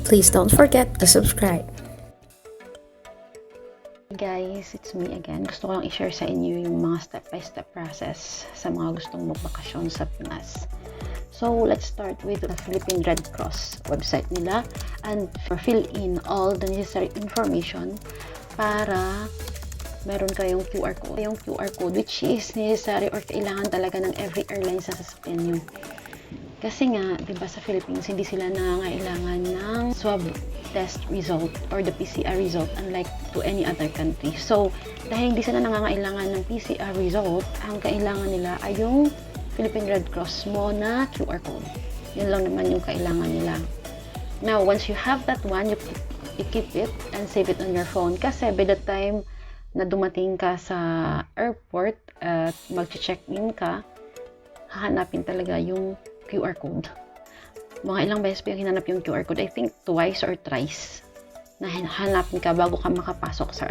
Please don't forget to subscribe. Guys, it's me again. Gusto ko lang i-share sa inyo yung mga step-by-step process sa mga gustong magbakasyon sa Pinas. So, let's start with the Philippine Red Cross website nila and fill in all the necessary information para meron kayong QR code. Yung QR code which is necessary or kailangan talaga ng every airline sa sasakyan nyo. Kasi nga, diba sa Philippines, hindi sila nangangailangan ng swab test result or the PCR result unlike to any other country. So, dahil hindi sila nangangailangan ng PCR result, ang kailangan nila ay yung Philippine Red Cross mo na QR code. Yun lang naman yung kailangan nila. Now, once you have that one, you keep it and save it on your phone. Kasi by the time na dumating ka sa airport at mag-check-in ka, hahanapin talaga yung QR code. Mga ilang beses pa yung hinanap yung QR code. I think twice or thrice na hanapin ka bago ka makapasok sa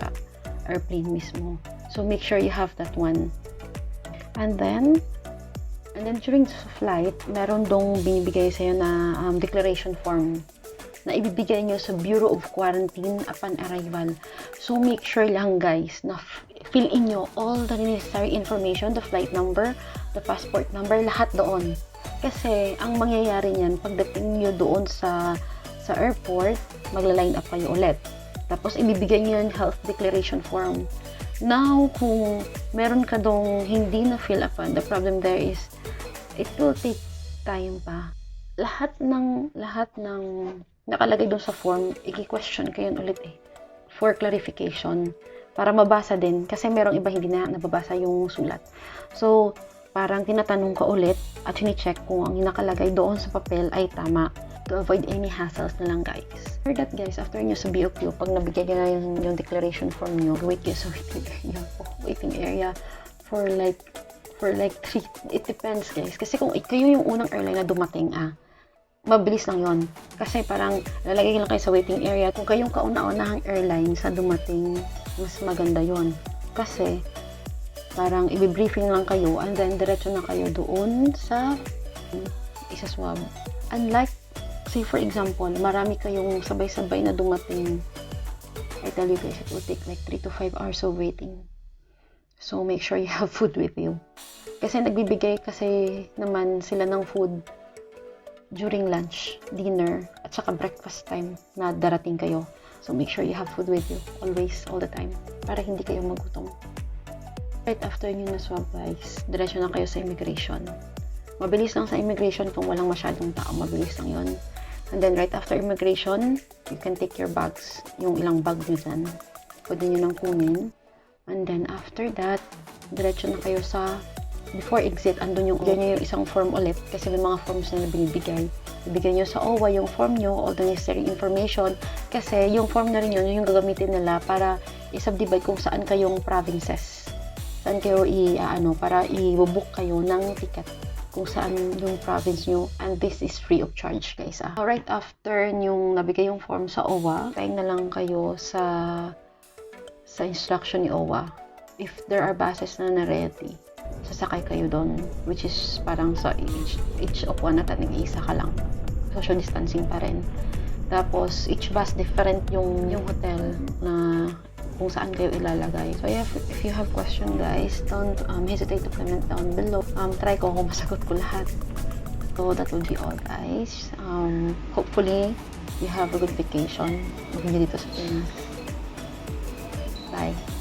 airplane mismo. So, make sure you have that one. And then during the flight, meron dong binibigay sa'yo na declaration form na ibibigay nyo sa Bureau of Quarantine upon arrival. So, make sure lang guys na fill in nyo all the necessary information, the flight number, the passport number, lahat doon. Kasi, ang mangyayari niyan, pagdating nyo doon sa airport, magla-line up kayo ulit. Tapos, ibibigay nyo yung health declaration form. Now, kung meron ka dong hindi na fill up, the problem there is, it will take time pa. Lahat ng nakalagay doon sa form, i-question kayo ulit for clarification. Para mabasa din. Kasi merong iba hindi na nababasa yung sulat. So, parang tinatanong ka ulit at sini-check kung ang nakalagay doon sa papel ay tama to avoid any hassles na lang guys. For that guys, after nyo sa BOQ, pag nabigay na yung declaration form nyo, wait kayo sa waiting area for like 3, it depends guys. Kasi kung kayo yung unang airline na dumating, mabilis lang yon. Kasi parang lalagay lang kayo sa waiting area. Kung kayong kauna-unahang airline sa dumating, mas maganda yon. Kasi parang i-briefing lang kayo and then diretso na kayo doon sa isa-swab. Unlike, say for example, marami kayong sabay-sabay na dumating, I tell you guys, it will take like 3 to 5 hours of waiting. So, make sure you have food with you. Kasi nagbibigay kasi naman sila ng food during lunch, dinner, at saka breakfast time na darating kayo. So, make sure you have food with you. Always, all the time. Para hindi kayo magutom. Right after nyo na swab guys, diretso na kayo sa immigration. Mabilis lang sa immigration kung walang masyadong tao. Mabilis lang yun. And then right after immigration, you can take your bags. Yung ilang bag nyo dyan. Pwede nyo nang kunin. And then after that, diretso na kayo sa before exit, andun yung isang form ulit kasi may mga forms na binibigay. Ibigay nyo sa OWA yung form nyo, all the necessary information kasi yung form na rin yun, yung gagamitin nila para i-subdivide kung saan kayong provinces. Saan kayo para i-book kayo ng ticket kung saan yung province nyo, and this is free of charge guys. Right after yung nabigay yung form sa OWA, kain na lang kayo sa instruction ni OWA. If there are buses na na-ready, sasakay kayo doon, which is parang sa each of one na nag-iisa ka lang. Social distancing pa rin. Tapos, each bus different yung hotel na kung saan kayo ilalagay. So, if you have question guys, don't hesitate to comment down below. Try ko kung masagot ko lahat. So, that will be all guys. Hopefully, you have a good vacation. Huwag niyo dito sa Pinas. Bye.